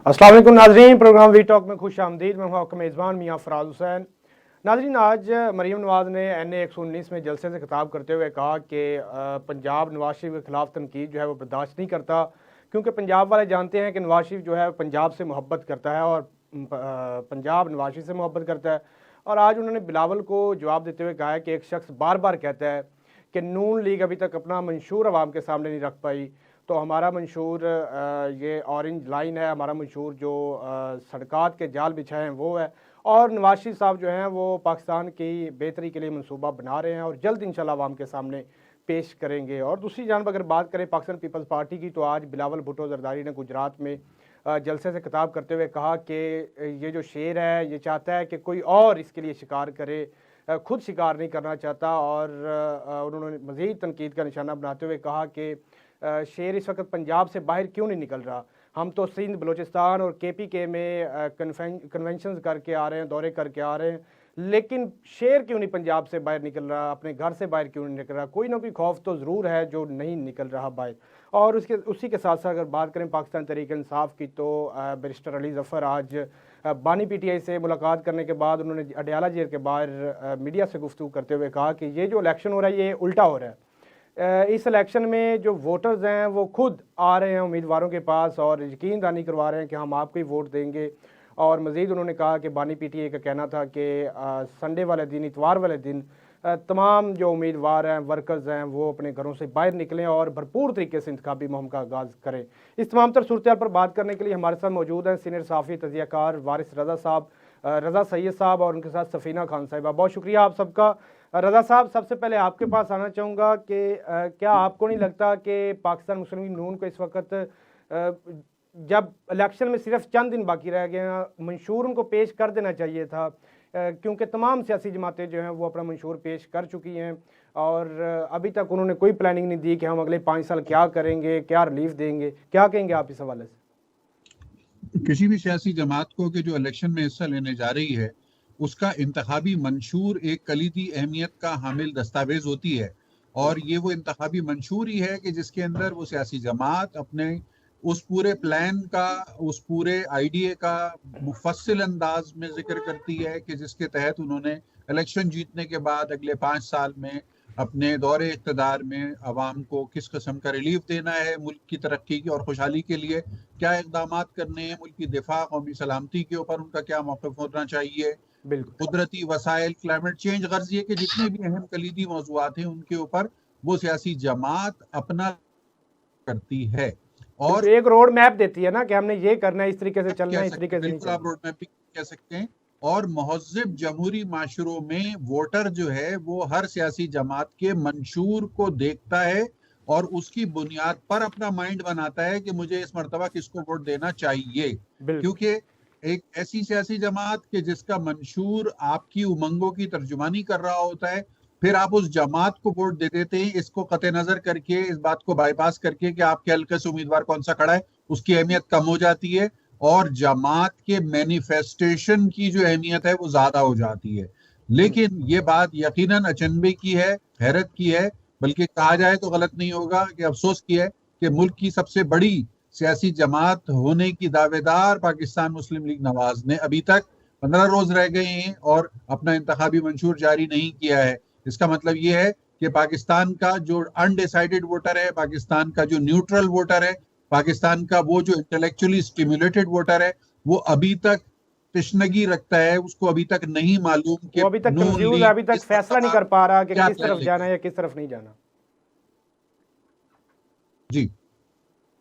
अस्सलाम वालेकुम नाज़रीन, प्रोग्राम वी टॉक में खुश आमदीद। मैं हूँ आपका मेज़बान मियाँ फ़राज़ हुसैन। नाज़रीन, आज मरीम नवाज़ ने NA 119 में जलसे से खिताब करते हुए कहा कि पंजाब नवाज शरीफ के ख़िलाफ़ तनकीद जो है वो बर्दाश्त नहीं करता, क्योंकि पंजाब वाले जानते हैं कि नवाज शरीफ जो है पंजाब से मोहब्बत करता है और पंजाब नवाज शरीफ से मोहब्बत करता है। और आज उन्होंने बिलावल को जवाब देते हुए कहा है कि एक शख्स बार बार कहता है कि नून लीग अभी तक अपना मंशूर आवाम के सामने नहीं रख पाई, तो हमारा मंशूर ये ऑरेंज लाइन है, हमारा मंशूर जो सड़कात के जाल बिछाए हैं वो है। और नवाज शरीफ साहब जो हैं वो पाकिस्तान की बेहतरी के लिए मंसूबा बना रहे हैं और जल्द इंशाल्लाह आवाम के सामने पेश करेंगे। और दूसरी जानब अगर बात करें पाकिस्तान पीपल्स पार्टी की, तो आज बिलावल भुट्टो जरदारी ने गुजरात में जलसे से खिताब करते हुए कहा कि ये जो शेर है ये चाहता है कि कोई और इसके लिए शिकार करे, खुद शिकार नहीं करना चाहता। और उन्होंने मज़ीद तनकीद का निशाना बनाते हुए कहा कि शेर इस वक्त पंजाब से बाहर क्यों नहीं निकल रहा। हम तो सिंध, बलूचिस्तान और KPK में कन्वेंशन करके आ रहे हैं, दौरे करके आ रहे हैं, लेकिन शेर क्यों नहीं पंजाब से बाहर निकल रहा, अपने घर से बाहर क्यों नहीं निकल रहा। कोई ना कोई खौफ तो ज़रूर है जो नहीं निकल रहा बाहर। और उसी के साथ साथ अगर बात करें पाकिस्तान तहरीक इंसाफ की, तो बैरिस्टर अली ज़फ़र आज बानी PTI से मुलाकात करने के बाद उन्होंने अडयाला जेल के बाहर मीडिया से गुफ्तगू करते हुए कहा कि ये जो इलेक्शन हो रहा है ये उल्टा हो रहा है। इस इलेक्शन में जो वोटर्स हैं वो खुद आ रहे हैं उम्मीदवारों के पास और यकीन दहानी करवा रहे हैं कि हम आपको ही वोट देंगे। और मज़ीद उन्होंने कहा कि बानी PTI का कहना था कि संडे वाले दिन, इतवार वाले दिन तमाम जो उम्मीदवार हैं, वर्कर्स हैं, वो अपने घरों से बाहर निकलें और भरपूर तरीके से इंतखाबी मुहिम का आगाज़ करें। इस तमाम तर सूरत पर बात करने के लिए हमारे साथ मौजूद हैं सीनियर सहाफ़ी तज़कियाकार वारिस रज़ा साहब, रज़ा सैयद साहब और उनके साथ सफ़ीना खान साहिबा। बहुत शुक्रिया आप सबका। रज़ा साहब, सबसे पहले आपके पास आना चाहूँगा कि क्या आपको नहीं लगता कि पाकिस्तान मुस्लिम लीग नून को इस वक्त जब इलेक्शन में सिर्फ चंद दिन बाकी रह गए हैं, मंशूर उनको पेश कर देना चाहिए था, क्योंकि तमाम सियासी जमातें जो हैं वो अपना मंशूर पेश कर चुकी हैं और अभी तक उन्होंने कोई प्लानिंग नहीं दी कि हम अगले 5 साल क्या करेंगे, क्या रिलीफ देंगे। क्या कहेंगे आप इस हवाले से? किसी भी सियासी जमात को कि जो इलेक्शन में हिस्सा लेने जा रही है उसका इंतखाबी मंशूर एक कलीदी अहमियत का हामिल दस्तावेज होती है। और ये वो इंतखाबी मंशूर ही है कि जिसके अंदर वो सियासी जमात अपने उस पूरे प्लान का, उस पूरे आइडिया का मुफस्सिल अंदाज में जिक्र करती है कि जिसके तहत उन्होंने इलेक्शन जीतने के बाद अगले 5 साल में अपने दौरे इक़्तिदार में अवाम को किस किस्म का रिलीफ देना है, मुल्क की तरक्की की और खुशहाली के लिए क्या इक़दाम करने हैं, मुल्क की दिफा, कौमी सलामती के ऊपर उनका क्या मौक़िफ़ होना चाहिए, कुदरती वसाइल, क्लाइमेट चेंज, गर्ज ये कि जितने भी अहम कलीदी मौज़ूआत हैं उनके ऊपर वो सियासी जमात अपना करती है और एक रोड मैप देती है ना कि हमने ये करना है, इस तरीके से चलना है, इस तरीके से। बिल्कुल, आप रोड मैप भी कह सकते हैं। और महज़िब जमहूरी माशरों में वोटर जो है वो हर सियासी जमात के मंशूर को देखता है और उसकी बुनियाद पर अपना माइंड बनाता है कि मुझे इस मर्तबा किसको वोट देना चाहिए, क्योंकि एक ऐसी सियासी जमात के जिसका मंशूर आपकी उमंगों की तर्जुमानी कर रहा होता है, फिर आप उस जमात को वोट दे देते हैं, इसको कते नजर करके, इस बात को बाईपास करके कि आपके हल्के से उम्मीदवार कौन सा खड़ा है, उसकी अहमियत कम हो जाती है और जमात के मैनिफेस्टेशन की जो अहमियत है वो ज्यादा हो जाती है। लेकिन ये बात यकीनन अचंभे की है, हैरत की है, बल्कि कहा जाए तो गलत नहीं होगा कि अफसोस की है कि मुल्क की सबसे बड़ी सियासी जमात होने की दावेदार पाकिस्तान मुस्लिम लीग नवाज ने अभी तक 15 रोज रह गए हैं और अपना इंतखाबी मंशूर जारी नहीं किया है। इसका मतलब यह है कि पाकिस्तान का जो अनडिसाइडेड वोटर है, पाकिस्तान का जो न्यूट्रल वोटर है, पाकिस्तान का वो जो इंटेलेक्चुअली स्टिमुलेटेड वोटर है, वो अभी तक तशनगी रखता है, उसको अभी तक नहीं मालूम कि अभी तक कंफ्यूज है, अभी तक फैसला नहीं कर पा रहा कि किस तरफ जाना है या किस तरफ नहीं जाना। जी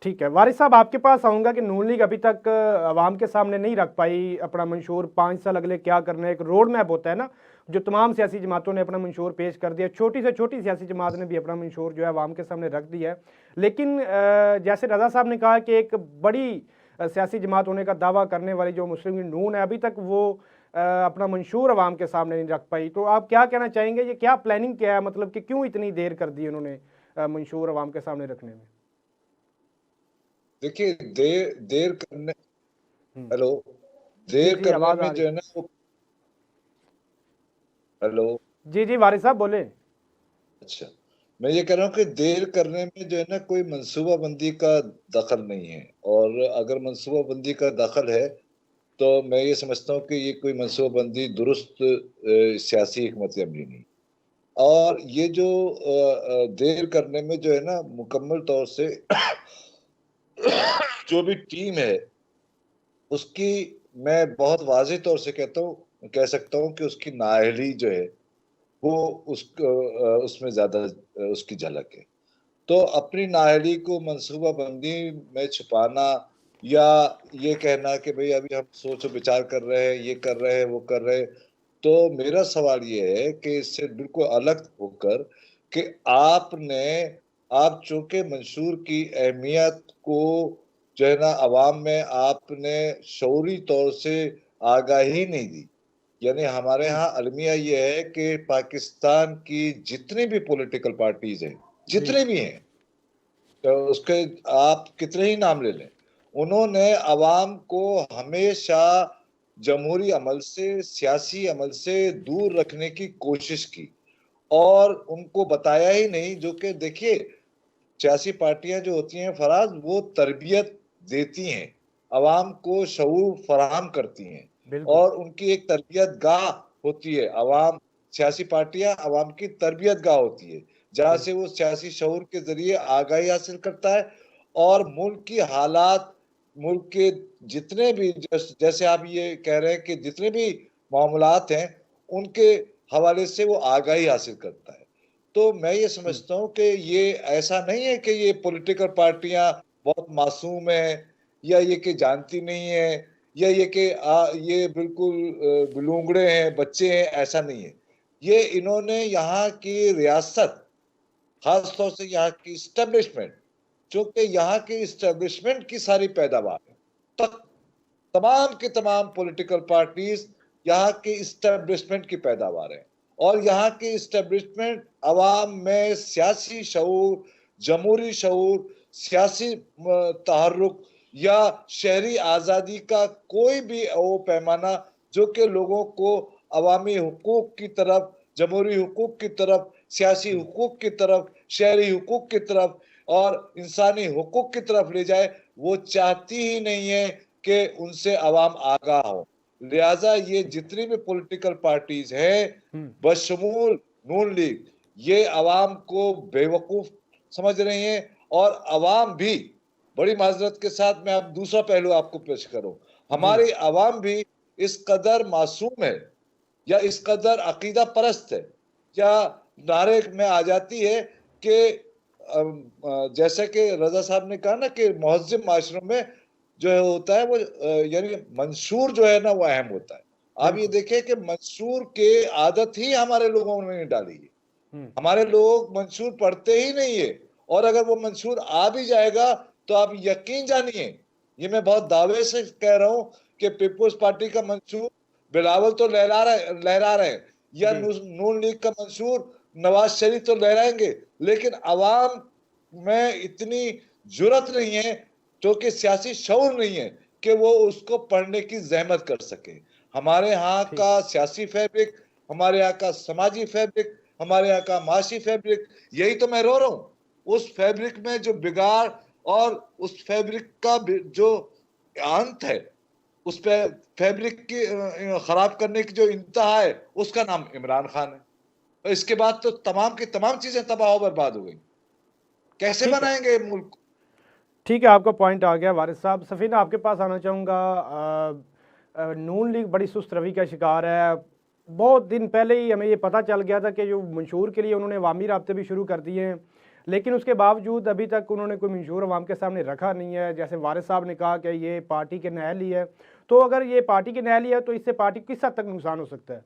ठीक है वारिस साहब, आपके पास आऊँगा कि नून लीग अभी तक अवाम के सामने नहीं रख पाई अपना मंशूर। 5 साल अगले क्या करना है, एक रोड मैप होता है ना, जो तमाम सियासी जमातों ने अपना मंशूर पेश कर दिया। छोटी से छोटी सियासी जमात ने भी अपना मंशूर जो है अवाम के सामने रख दिया है। लेकिन जैसे रज़ा साहब ने कहा कि एक बड़ी सियासी जमात होने का दावा करने वाली जो मुस्लिम लीग नून है, अभी तक वो अपना मंशूर अवाम के सामने नहीं रख पाई। तो आप क्या कहना चाहेंगे, ये क्या प्लानिंग क्या है, मतलब कि क्यों इतनी देर कर दी उन्होंने मंशूर अवाम के सामने रखने में? देखिए, देर करने हेलो देर करने में जो है ना वो हेलो जी जी वारिस साहब बोले। अच्छा, मैं ये कह रहा हूँ कि देर करने में जो है ना कोई मंसूबाबंदी का दखल नहीं है और और अगर मनसूबाबंदी का दखल है तो मैं ये समझता हूँ कि ये कोई मनसूबाबंदी दुरुस्त सियासी हिकमत अमली नहीं। और ये जो देर करने में जो है ना, मुकम्मल तौर से जो भी टीम है उसकी, मैं बहुत वाज़ेह तौर से कह सकता हूँ कि उसकी नाअहली जो है वो उसमें ज्यादा उसकी झलक है। तो अपनी नाअहली को मंसूबाबंदी में छुपाना या ये कहना कि भाई अभी हम सोच विचार कर रहे हैं, ये कर रहे हैं, वो कर रहे हैं, तो मेरा सवाल ये है कि इससे बिल्कुल अलग होकर कि आप चूंकि मंशूर की अहमियत को जो है ना अवाम में आपने शऊरी तौर से आगाही नहीं दी। यानी हमारे यहाँ अलमिया ये है कि पाकिस्तान की जितनी भी पॉलिटिकल पार्टीज हैं, जितने भी हैं, तो उसके आप कितने ही नाम ले लें, उन्होंने अवाम को हमेशा जमहूरी अमल से, सियासी अमल से दूर रखने की कोशिश की और उनको बताया ही नहीं। जो कि देखिए, सियासी पार्टियां जो होती हैं फराज, वो तरबियत देती हैं, अवाम को शऊर फराहम करती हैं और उनकी एक तरबियत गाह होती है। अवाम, सियासी पार्टियां अवाम की तरबियत गाह होती है जहां से वो सियासी शऊर के जरिए आगाही हासिल करता है और मुल्क की हालात, मुल्क के जितने भी, जैसे आप ये कह रहे हैं कि जितने भी मामलात हैं उनके हवाले से वो आगाही हासिल करता है। तो मैं ये समझता हूँ कि ये ऐसा नहीं है कि ये पॉलिटिकल पार्टियां बहुत मासूम है या ये कि जानती नहीं है या ये कि ये बिल्कुल बिलूंगड़े हैं, बच्चे हैं, ऐसा नहीं है। ये इन्होंने यहाँ की रियासत, खास तौर से यहाँ की इस्टेब्लिशमेंट, जो कि यहाँ की इस्टेब्लिशमेंट की सारी पैदावार है, तक तमाम की तमाम पॉलिटिकल पार्टीज यहाँ की इस्टेब्लिशमेंट की पैदावार है और यहाँ की इस्टेब्लिशमेंट अवाम में सियासी शऊर, जमहूरी शऊर, सियासी तहर्रुक या शहरी आज़ादी का कोई भी वो पैमाना जो कि लोगों को अवामी हुकूक की तरफ, जमहूरी हुकूक की तरफ, सियासी हुकूक की तरफ, शहरी हुकूक की तरफ और इंसानी हुकूक की तरफ ले जाए, वो चाहती ही नहीं है कि उनसे अवाम आगाह हो। लिहाजा ये जितनी भी पॉलिटिकल पार्टीज हैं बशमूल नून लीग, ये अवाम को बेवकूफ समझ रही हैं और अवाम भी, बड़ी माजरत के साथ मैं अब दूसरा पहलू आपको पेश करूं, हमारी अवाम भी इस कदर मासूम है या इस कदर अकीदा परस्त है या नारे में आ जाती है कि जैसे कि रजा साहब ने कहा ना कि महज़िब माशरों में जो है होता है वो यानी मंशूर जो है ना वो अहम होता है। आप ये देखिए कि मंशूर के आदत ही हमारे लोगों ने नहीं डाली है। हमारे लोग मंशूर पढ़ते ही नहीं है और अगर वो मंशूर आ भी जाएगा तो आप यकीन जानिए, ये मैं बहुत दावे से कह रहा हूं कि पीपुल्स पार्टी का मंशूर बिलावल तो लहरा रहे हैं या नून लीग का मंशूर नवाज शरीफ तो लहराएंगे, लेकिन अवाम में इतनी जुर्रत नहीं है, जो कि सियासी शऊर नहीं है कि वो उसको पढ़ने की जहमत कर सके। हमारे यहाँ का सियासी फैब्रिक, हमारे यहाँ का समाजी फैब्रिक, हमारे यहाँ का माशी फैब्रिक, यही तो मैं रो रहा हूँ। उस फैब्रिक में जो बिगाड़ और उस फैब्रिक का जो अंत है, उस पे फैब्रिक की खराब करने की जो इंतहा है, उसका नाम इमरान खान है। तो इसके बाद तो तमाम की तमाम चीजें तबाह बर्बाद हो गई। कैसे बनाएंगे मुल्क? ठीक है, आपका पॉइंट आ गया वारिस साहब। सफीना, आपके पास आना चाहूँगा। नून लीग बड़ी सुस्त रवि का शिकार है। बहुत दिन पहले ही हमें ये पता चल गया था कि जो मंशूर के लिए उन्होंने अवामी राब्ते भी शुरू कर दिए हैं, लेकिन उसके बावजूद अभी तक उन्होंने कोई मंशूर अवाम के सामने रखा नहीं है। जैसे वारिस साहब ने कहा कि ये पार्टी के नहली है, तो अगर ये पार्टी की नहली है तो इससे पार्टी को किस हद तक नुकसान हो सकता है?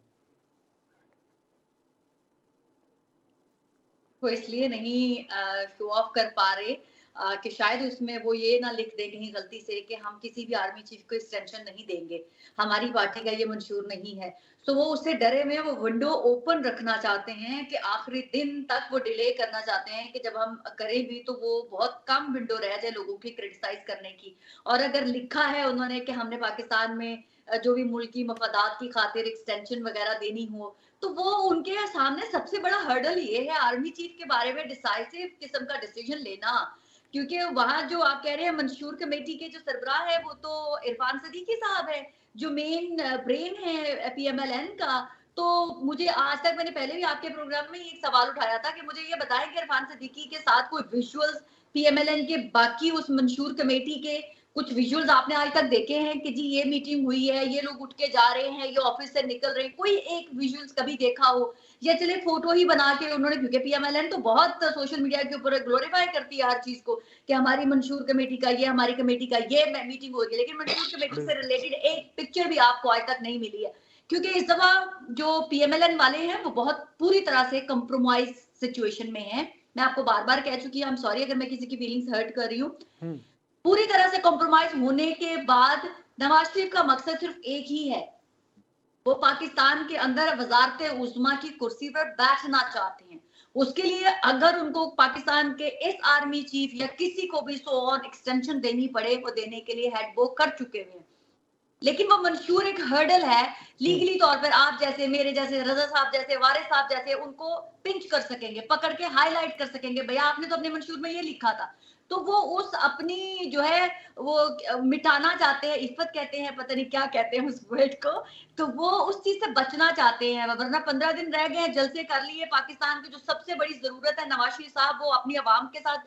वो इसलिए नहीं शो ऑफ कर पा रहे कि शायद उसमें वो ये ना लिख दे कहीं गलती से कि हम किसी भी आर्मी चीफ को एक्सटेंशन नहीं देंगे, हमारी पार्टी का ये मंशूर नहीं है। तो वो उससे डरे में वो विंडो ओपन रखना चाहते हैं कि आखिरी दिन तक वो डिले करना चाहते हैं कि जब हम करें भी तो वो बहुत कम विंडो रह जाए लोगों की क्रिटिसाइज करने की। और अगर लिखा है उन्होंने कि हमने पाकिस्तान में जो भी मुल्की मफादात की खातिर एक्सटेंशन वगैरह देनी हो, तो वो उनके सामने सबसे बड़ा हर्डल ये है आर्मी चीफ के बारे में डिसाइसिव किस्म का डिसीजन लेना क्योंकि वहां जो आप कह रहे हैं मंशूर कमेटी के जो सरबराह है वो तो इरफान सदीकी साहब है, जो मेन ब्रेन है पीएमएलएन का। तो मुझे आज तक, मैंने पहले भी आपके प्रोग्राम में एक सवाल उठाया था कि मुझे ये बताएं कि इरफान सदीकी के साथ कोई विजुअल्स पीएमएलएन के बाकी उस मंशूर कमेटी के कुछ विजुअल्स आपने आज तक देखे हैं कि जी ये मीटिंग हुई है, ये लोग उठ के जा रहे हैं, ये ऑफिस से निकल रहे हैं, कोई एक विजुअल्स कभी देखा हो? या चले फोटो ही बना के उन्होंने, क्योंकि पीएमएलएन तो बहुत सोशल मीडिया के ऊपर ग्लोरीफाई करती है हर चीज को कि हमारी मंशूर कमेटी का ये, हमारी कमेटी का ये मीटिंग हो गई, लेकिन मंशूर कमेटी से रिलेटेड एक पिक्चर भी आपको आज तक नहीं मिली है। क्योंकि इस दफा जो पीएमएलएन वाले हैं वो बहुत पूरी तरह से कंप्रोमाइज सिचुएशन में है। मैं आपको बार बार कह चुकी हूँ, सॉरी अगर मैं किसी की फीलिंग्स हर्ट कर रही हूँ। पूरी तरह से कॉम्प्रोमाइज होने के बाद नवाज शरीफ का मकसद सिर्फ एक ही है, वो पाकिस्तान के अंदर वजारत उज़्मा की कुर्सी पर बैठना चाहते हैं। उसके लिए अगर उनको पाकिस्तान के इस आर्मी चीफ या किसी को भी सो ऑन एक्सटेंशन देनी पड़े, वो देने के लिए हेड वो कर चुके हुए हैं। लेकिन वो मंशूर एक हर्डल है लीगली तौर पर, आप जैसे, मेरे जैसे, रजा साहब जैसे, वारिस साहब जैसे उनको पिंच कर सकेंगे, पकड़ के हाईलाइट कर सकेंगे, भैया आपने तो अपने मंशूर में ये लिखा था। तो वो उस अपनी जो है वो मिटाना चाहते हैं, इफ्फत कहते हैं, पता नहीं क्या कहते हैं उस वर्ड को, तो वो उस चीज से बचना चाहते हैं। वरना 15 दिन रह गए हैं, जलसे कर लिए, पाकिस्तान की जो सबसे बड़ी जरूरत है, नवाज शरीफ साहब वो अपनी आवाम के साथ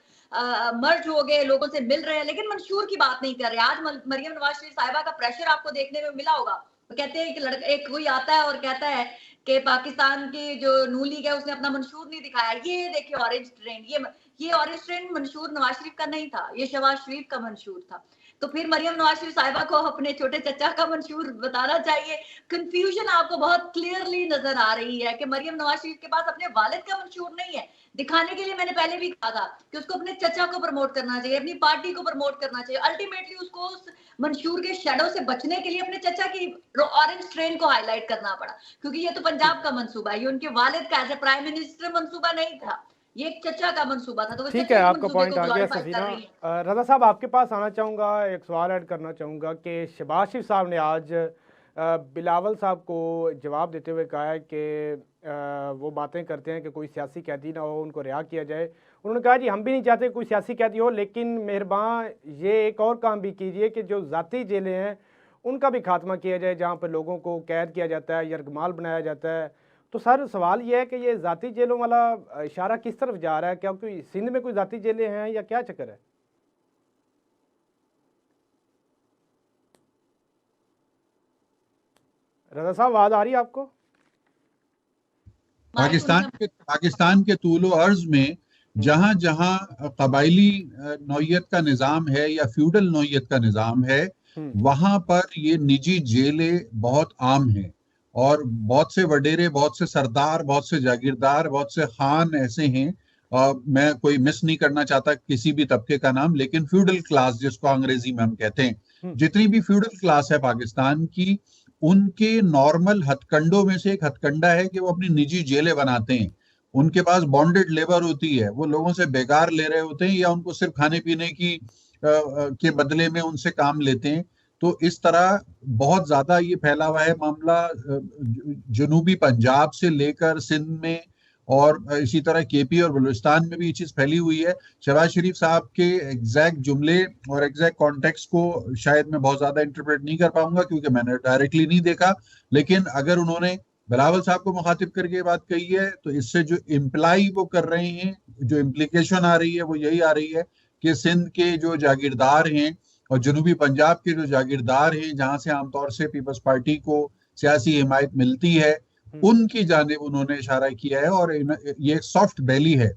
मर्ज हो गए, लोगों से मिल रहे हैं, लेकिन मंशूर की बात नहीं कर रहे। आज मरियम नवाज शरीफ साहिबा का प्रेशर आपको देखने में मिला होगा। तो कहते हैं कि लड़का एक कोई आता है और कहता है कि पाकिस्तान की जो नून लीग है उसने अपना मंशूर नहीं दिखाया, ये देखिए ऑरेंज ट्रेन, ये ऑरेंज ट्रेन मंशूर नवाज शरीफ का नहीं था, ये शहबाज शरीफ का मंशूर था। तो फिर मरियम नवाज शरीफ साहिबा को अपने छोटे चचा का मंशूर बताना चाहिए। कंफ्यूजन आपको बहुत क्लियरली नजर आ रही है कि मरियम नवाज शरीफ के पास अपने वालिद का मंशूर नहीं है। दिखाने के लिए मैंने पहले भी कहा था कि उसको अपने चचा को प्रमोट करना चाहिए, अपनी पार्टी को प्रमोट करना चाहिए। अल्टीमेटली उसको उस मंशूर के शेडो से बचने के लिए अपने चचा की ऑरेंज ट्रेन को हाईलाइट करना पड़ा, क्योंकि ये तो पंजाब का मंसूबा है, ये उनके वालिद का एज ए प्राइम मिनिस्टर मंसूबा नहीं था, ये एक चचा का मंसूबा था। तो ठीक है, आपका पॉइंट आ गया सफीना। रजा साहब आपके पास आना चाहूँगा, एक सवाल ऐड करना चाहूँगा कि शहबाज शरीफ साहब ने आज बिलावल साहब को जवाब देते हुए कहा है कि वो बातें करते हैं कि कोई सियासी कैदी ना हो, उनको रिहा किया जाए। उन्होंने कहा जी हम भी नहीं चाहते कोई सियासी कैदी हो, लेकिन मेहरबान ये एक और काम भी कीजिए कि जो ज़ाती जेलें हैं उनका भी खात्मा किया जाए, जहाँ पर लोगों को कैद किया जाता है, यरगमाल बनाया जाता है। तो सर सवाल ये है कि ये ज़ाती जेलों वाला इशारा किस तरफ जा रहा है? क्या कोई सिंध में कोई ज़ाती जेलें हैं या क्या चक्कर है? रजा साहब आवाज आ रही है आपको? पाकिस्तान के तूलो अर्ज में जहां जहां कबायली नौयत का निजाम है या फ्यूडल नौयत का निजाम है, वहां पर ये निजी जेलें बहुत आम हैं और बहुत से वडेरे, बहुत से सरदार, बहुत से जागीरदार, बहुत से खान ऐसे हैं। मैं कोई मिस नहीं करना चाहता किसी भी तबके का नाम, लेकिन फ्यूडल क्लास जिसको अंग्रेजी में हम कहते हैं, जितनी भी फ्यूडल क्लास है पाकिस्तान की, उनके नॉर्मल हथकंडों में से एक हथकंडा है कि वो अपनी निजी जेलें बनाते हैं। उनके पास बॉन्डेड लेबर होती है, वो लोगों से बेकार ले रहे होते हैं या उनको सिर्फ खाने पीने की के बदले में उनसे काम लेते हैं। तो इस तरह बहुत ज्यादा ये फैला हुआ है मामला, जनूबी पंजाब से लेकर सिंध में और इसी तरह केपी और बलूचिस्तान में भी ये चीज फैली हुई है। शहबाज शरीफ साहब के एग्जैक्ट जुमले और एग्जैक्ट कॉन्टेक्स्ट को शायद मैं बहुत ज्यादा इंटरप्रेट नहीं कर पाऊंगा क्योंकि मैंने डायरेक्टली नहीं देखा, लेकिन अगर उन्होंने बिलावल साहब को मुखातिब करके ये बात कही है तो इससे जो इम्प्लाई वो कर रहे हैं, जो इम्प्लीकेशन आ रही है वो यही आ रही है कि सिंध के जो जागीरदार हैं और जनूबी पंजाब के जो जागीरदार हैं, जहां से आमतौर से पीपल्स पार्टी को सियासी हिमायत मिलती है, उनकी जानिब उन्होंने इशारा किया है। और ये एक सॉफ्ट बैली है,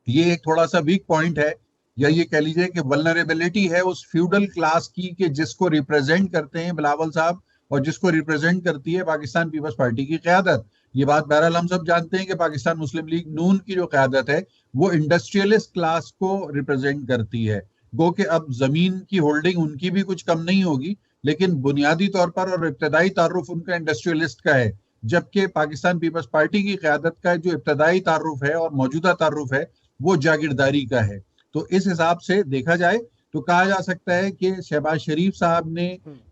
ये एक थोड़ा सा वीक पॉइंट है, या ये कह लीजिए कि वल्नरेबिलिटी है उस फ्यूडल क्लास की कि जिसको रिप्रेजेंट करते हैं बिलावल साहब और जिसको रिप्रेजेंट करती है पाकिस्तान पीपल्स पार्टी की क़यादत। ये बात बहरहाल हम सब जानते हैं कि पाकिस्तान मुस्लिम लीग नून की जो क़यादत है वो इंडस्ट्रियलिस्ट क्लास को रिप्रेजेंट करती है। गो कि अब जमीन की होल्डिंग उनकी भी कुछ कम नहीं होगी, लेकिन बुनियादी तौर पर और इब्तदाई तारुफ उनका इंडस्ट्रियलिस्ट का है, जबकि पाकिस्तान पीपल्स पार्टी की क़यादत का जो इब्तदाई तारुफ है और मौजूदा तारुफ है वो जागीरदारी का है। तो इस हिसाब से देखा जाए तो कहा जा सकता है कि शहबाज शरीफ साहब ने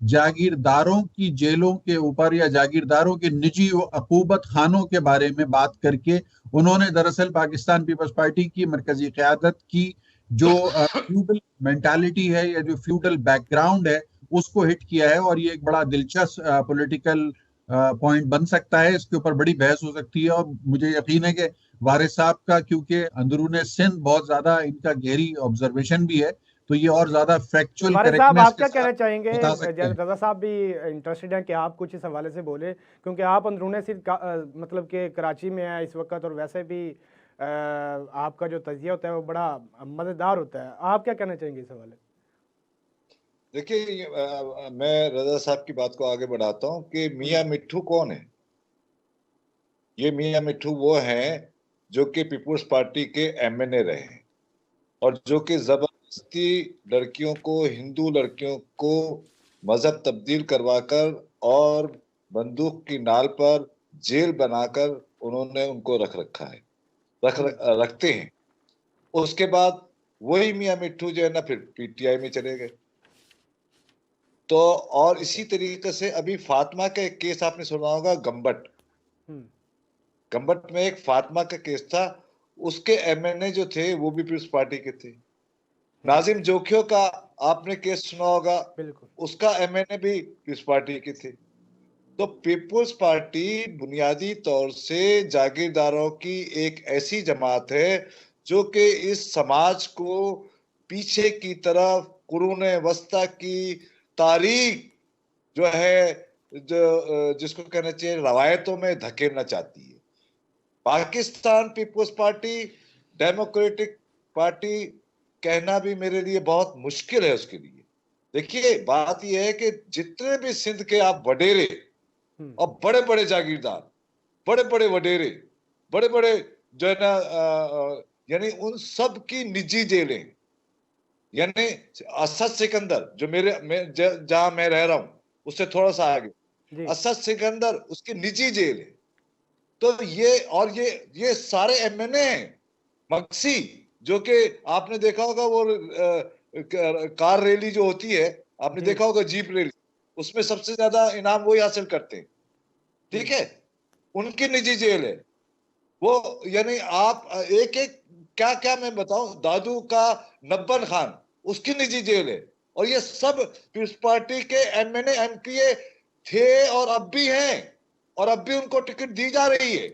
जागीरदारों की जेलों के ऊपर या जागीरदारों के निजी अकूबत खानों के बारे में बात करके उन्होंने दरअसल पाकिस्तान पीपल्स पार्टी की मरकजी क़यादत की जो फ्यूडल मेंटालिटी है या जो फ्यूडल बैकग्राउंड है उसको हिट किया है। और ये एक बड़ा दिलचस्प पॉलिटिकल पॉइंट बन सकता है। इसके ऊपर बड़ी बहस हो सकती है और मुझे यकीन है कि वारिस साहब का, क्योंकि अंदरूने सिंध बहुत ज्यादा इनका गहरी ऑब्जर्वेशन भी है, तो ये और ज्यादा फैक्चुअल वारिस साहब, करेक्टनेस आप के क्या कहना साथ चाहेंगे? बता सकते हैं। रजा साहब भी इंटरेस्टेड हैं कि आप कुछ इस हवाले से बोले, क्योंकि आप अंदरूने सिर्फ मतलब कि कराची में है इस वक्त, और वैसे भी आपका जो तजिया होता है वो बड़ा मजेदार होता है। आप क्या कहना चाहेंगे इस हवाले? देखिए, मैं रजा साहब की बात को आगे बढ़ाता हूँ कि मियाँ मिट्ठू कौन है। ये मियाँ मिट्ठू वो हैं जो कि पीपुल्स पार्टी के एमएनए रहे हैं और जो कि जबरदस्ती लड़कियों को, हिंदू लड़कियों को मजहब तब्दील करवाकर और बंदूक की नाल पर जेल बनाकर उन्होंने उनको रख रखा है, रखते हैं। उसके बाद वही मियाँ मिट्ठू जो है ना, फिर पीटीआई में चले गए। तो और इसी तरीके से अभी फातिमा का एक केस आपने सुना होगा, गंबट। गंबट में एक फातिमा का केस था, उसके एमएनए जो थे वो भी पीपुल्स पार्टी के थे। नाजिम जोखियों का आपने केस सुना होगा, बिल्कुल। उसका एमएनए भी पीपुल्स पार्टी की थी। तो पीपुल्स पार्टी बुनियादी तौर से जागीरदारों की एक ऐसी जमात है जो कि इस समाज को पीछे की तरफ, कुरूने वस्ता की तारीख जो है, जो जिसको कहना चाहिए रवायतों में धकेलना चाहती है। Pakistan peoples party, democratic party कहना भी मेरे लिए बहुत मुश्किल है उसके लिए। देखिए, बात यह है कि जितने भी सिंध के आप वडेरे और बड़े बड़े जागीरदार, बड़े बड़े वडेरे, बड़े बड़े जो है ना, यानी उन सब की निजी जेलें, यानी असद सिकंदर जो जहां मैं रह रहा हूं उससे थोड़ा सा आगे, असद सिकंदर उसकी निजी जेल है। तो ये सारे एमएनए हैं। मक्सी, जो कि आपने देखा होगा वो कार रैली जो होती है, आपने देखा होगा जीप रैली, उसमें सबसे ज्यादा इनाम वही हासिल करते हैं। ठीक है, उनकी निजी जेल है वो। यानी आप एक एक क्या क्या मैं बताऊं, दादू का नब्बन खान उसकी निजी जेल है। और ये सब पीपुल्स पार्टी के एमएनए एमपीए थे और अब भी हैं, और अब भी उनको टिकट दी जा रही है।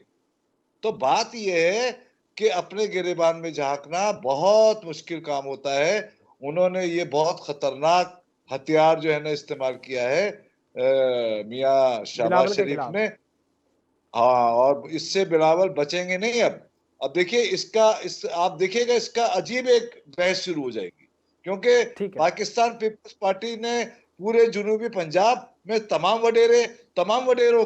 तो बात यह है कि अपने गिरेबान में झांकना बहुत मुश्किल काम होता है। उन्होंने ये बहुत खतरनाक हथियार जो है ना इस्तेमाल किया है मियां शहबाज शरीफ ने। हाँ, और इससे बिलावल बचेंगे नहीं। अब देखिए आप देखिएगा, इसका अजीब एक बहस शुरू हो जाएगी, क्योंकि पाकिस्तान पीपुल्स पार्टी ने पूरे जुनूबी पंजाब में तमाम वडेरों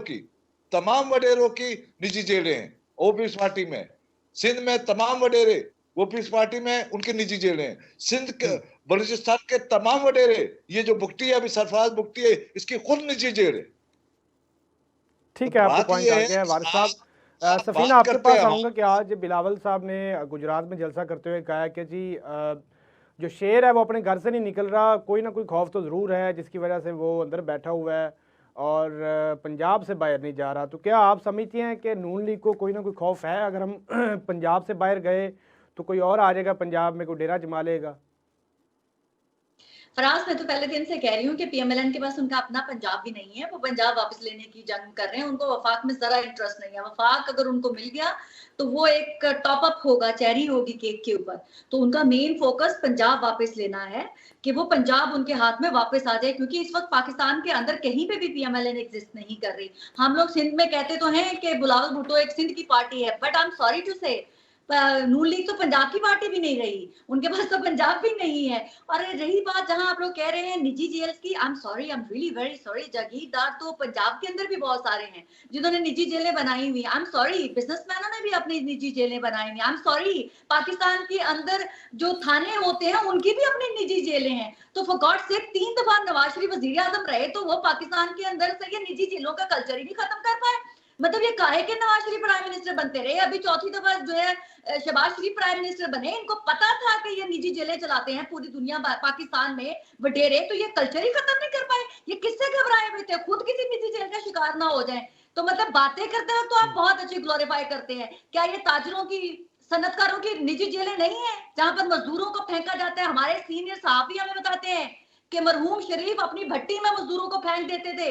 की निजी जेलें हैं वो पीपुल्स पार्टी में। सिंध में तमाम वडेरे वो पीपुल्स पार्टी में उनकी निजी जेलें हैं। सिंध के बलूचिस्तान के तमाम वडेरे, ये जो बुगटी है अभी सरफराज बुगटी है, इसकी खुद निजी जेल है। ठीक है, आपका पॉइंट आ गया है वारिस साहब। सफीना, आपके पास आऊंगा कि आज बिलावल साहब ने गुजरात में जलसा करते हुए कहा कि जी जो शेर है वो अपने घर से नहीं निकल रहा, कोई ना कोई खौफ तो ज़रूर है जिसकी वजह से वो अंदर बैठा हुआ है और पंजाब से बाहर नहीं जा रहा। तो क्या आप समझते हैं कि नून लीग को कोई ना कोई खौफ है, अगर हम पंजाब से बाहर गए तो कोई और आ जाएगा पंजाब में, कोई डेरा जमा लेगा? फराज, मैं तो पहले दिन से कह रही हूँ कि पीएमएलएन के पास उनका अपना पंजाब भी नहीं है। वो पंजाब वापस लेने की जंग कर रहे हैं, उनको वफाक में जरा इंटरेस्ट नहीं है। वफाक अगर उनको मिल गया तो वो एक टॉप अप होगा, चेरी होगी केक के ऊपर। तो उनका मेन फोकस पंजाब वापस लेना है कि वो पंजाब उनके हाथ में वापस आ जाए, क्योंकि इस वक्त पाकिस्तान के अंदर कहीं पे भी पीएमएलएन एग्जिस्ट नहीं कर रही। हम लोग सिंध में कहते तो हैं कि बिलावल भुट्टो एक सिंध की पार्टी है, but I am sorry to say Noon league तो पंजाब की पार्टी भी नहीं रही, उनके पास तो पंजाब भी नहीं है। और रही बात जहां आप लोग कह रहे हैं निजी जेल्स की, I am really very sorry, जागीरदार तो पंजाब के अंदर भी बहुत सारे हैं जिन्होंने निजी जेलें बनाई हुई। आई एम सॉरी, बिजनेसमैनों ने भी अपनी निजी जेलें बनाई हुई। आई एम सॉरी, पाकिस्तान के अंदर जो थाने होते हैं उनकी भी अपनी निजी जेलें हैं। तो फॉर गॉड सेक 3 दफा नवाज शरीफ वजीर आजम रहे, तो वो पाकिस्तान के अंदर से ये निजी जेलों का कल्चर ही नहीं खत्म कर पाए। मतलब ये काहे के नवाज शरीफ प्राइम मिनिस्टर बनते रहे, अभी चौथी दफा जो है शहबाज शरीफ प्राइम मिनिस्टर बने। इनको पता था कि ये निजी जेलें चलाते हैं पूरी दुनिया पाकिस्तान में वडेरे, तो ये कल्चर ही खत्म नहीं कर पाए। ये किससे घबराए हुए थे, खुद किसी निजी जेल का शिकार ना हो जाए। तो मतलब बातें करते वक्त तो आप बहुत अच्छी ग्लोरीफाई करते हैं, क्या ये ताजरों की सनतकारों की निजी जेलें नहीं है जहां पर मजदूरों को फेंका जाता है? हमारे सीनियर सहाफी हमें बताते हैं कि मरहूम शरीफ अपनी भट्टी में मजदूरों को फेंक देते थे,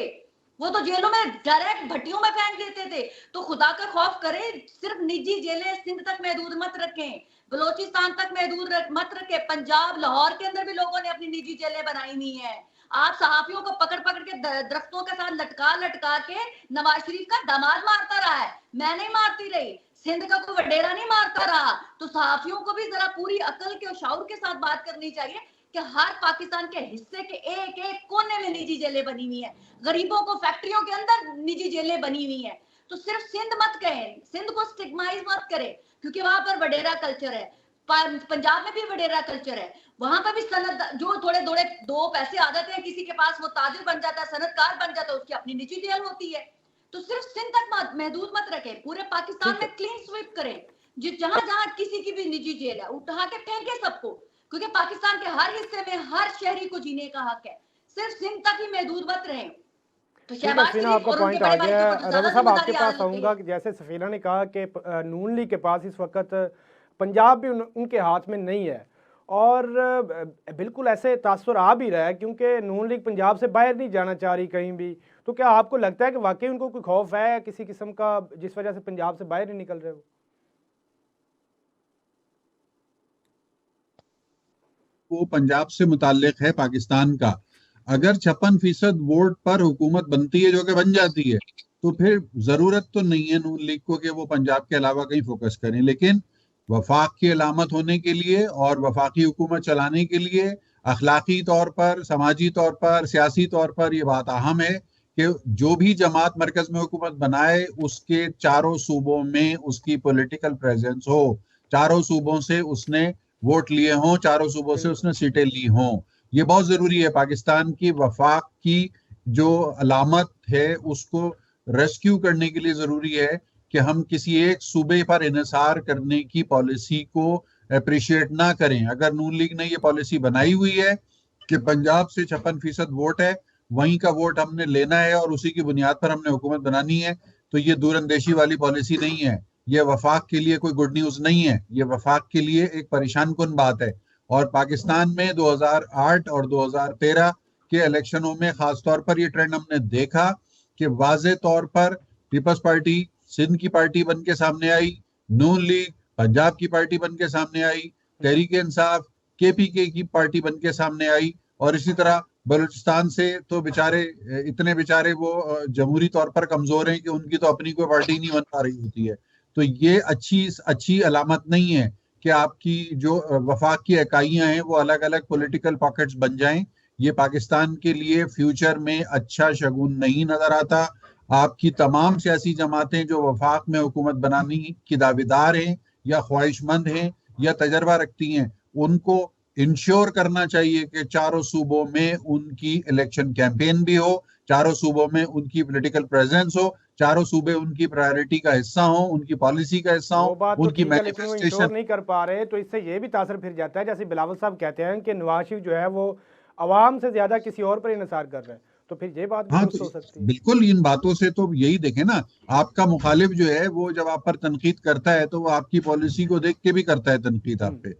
वो तो जेलों में डायरेक्ट भट्टियों में फेंक देते थे। तो खुदा का खौफ करें, सिर्फ निजी जेलें सिंध तक महदूद मत रखें, बलोचिस्तान तक महदूद मत रखें। पंजाब लाहौर के अंदर भी लोगों ने अपनी निजी जेलें बनाई हुई है। आप सहाफियों को पकड़ पकड़ के दरख्तों के साथ लटका लटका के नवाज शरीफ का दामाद मारता रहा है, मैं नहीं मारती रही, सिंध का कोई वडेरा नहीं मारता रहा। तो सहाफियों को भी जरा पूरी अकल के और शऊर के साथ बात करनी चाहिए कि हर पाकिस्तान के हिस्से के एक एक कोने में निजी जेलें बनी हुई है, गरीबों को फैक्ट्रियों के अंदर निजी जेलें बनी हुई है। तो सिर्फ सिंध मत कहें, सिंध को स्टिग्माइज मत करें, क्योंकि वहां पर वडेरा कल्चर है, पंजाब में भी वडेरा कल्चर है, वहां पर भी सनत जो थोड़े थोड़े दो पैसे आ जाते हैं किसी के पास, वो ताजिर बन जाता है, सनतकार बन जाता है, उसकी अपनी निजी जेल होती है। तो सिर्फ सिंध तक महदूद मत रखें, पूरे पाकिस्तान में क्लीन स्वीप करें, जहां जहां किसी की भी निजी जेल है उठा के फेंके सबको, क्योंकि पाकिस्तान के हर हिस्से में हर शहरी को जीने का हक है, सिर्फ सिंध तक ही महदूद मत रहें। तो सफीना, आपका पॉइंट आ गया। रजा साहब, आपके पास आऊंगा कि जैसे सफीना ने कहा कि नून लीग के पास इस वक्त पंजाब भी उनके हाथ में नहीं है, और बिल्कुल ऐसे तासुर आ भी रहा है क्योंकि नून लीग पंजाब से बाहर नहीं जाना चाह रही कहीं भी। तो क्या आपको लगता है कि वाकई उनको कोई खौफ है किसी किस्म का जिस वजह से पंजाब से बाहर नहीं निकल रहे हो? वो पंजाब से मुताल्लिक है पाकिस्तान का। अगर 56% वोट पर हुकूमत बनती है, जो कि बन जाती है, तो फिर जरूरत तो नहीं है नून लीग को कि वो पंजाब के अलावा कहीं फोकस करें। लेकिन वफाक की अलामत होने के लिए और वफाकी हुकूमत चलाने के लिए अखलाकी तौर पर, समाजी तौर पर, सियासी तौर पर ये बात अहम है कि जो भी जमात मरकज में हुकूमत बनाए उसके चारों सूबों में उसकी पॉलिटिकल प्रेजेंस हो, चारों सूबों से उसने वोट लिए हों, चारों सूबों से उसने सीटें ली हों। ये बहुत जरूरी है। पाकिस्तान की वफाक की जो अलामत है उसको रेस्क्यू करने के लिए जरूरी है कि हम किसी एक सूबे पर इन्हिसार करने की पॉलिसी को अप्रिशिएट ना करें। अगर नून लीग ने ये पॉलिसी बनाई हुई है कि पंजाब से 56% वोट है, वहीं का वोट हमने लेना है और उसी की बुनियाद पर हमने हुकूमत बनानी है, तो ये दूरंदेशी वाली पॉलिसी नहीं है। ये वफाक के लिए कोई गुड न्यूज नहीं है, ये वफाक के लिए एक परेशान कुन बात है। और पाकिस्तान में 2008 और 2013 के इलेक्शनों में खासतौर पर ये ट्रेंड हमने देखा कि वाज़े तौर पर पीपल्स पार्टी सिंध की पार्टी बन के सामने आई, नून लीग पंजाब की पार्टी बन के सामने आई, तहरीक इंसाफ केपीके की पार्टी बन के सामने आई, और इसी तरह बलूचिस्तान से तो इतने बेचारे वो जमहूरी तौर पर कमजोर हैं कि उनकी तो अपनी कोई पार्टी नहीं बन पा रही होती है। तो ये अच्छी अलामत नहीं है कि आपकी जो वफाक की इकाइयां हैं वो अलग अलग पॉलिटिकल पॉकेट्स बन जाएं। ये पाकिस्तान के लिए फ्यूचर में अच्छा शगुन नहीं नजर आता। आपकी तमाम सियासी जमातें जो वफाक में हुकूमत बनाने की दावेदार हैं या ख्वाहिशमंद हैं या तजर्बा रखती हैं, उनको इंश्योर करना चाहिए कि चारों सूबों में उनकी इलेक्शन कैंपेन भी हो, चारों सूबों में उनकी पॉलिटिकल प्रेजेंस हो, चारों सूबे उनकी प्रायोरिटी का हिस्सा हो, उनकी पॉलिसी का हिस्सा हो, उनकी मैनिफेस्टेशन नहीं कर पा रहे। तो इससे ये भी तासर फिर जाता है, जैसे बिलावल साहब कहते हैं कि नवाज शरीफ जो है वो अवाम से ज्यादा किसी और पर इंहिसार कर रहे हैं, तो फिर ये बात हाँ, हो सकती है। बिल्कुल। इन बातों से तो यही देखें ना, आपका मुखालिफ जो है वो जब आप पर तनकीद करता है तो वो आपकी पॉलिसी को देख के भी करता है तनकीद आप पे।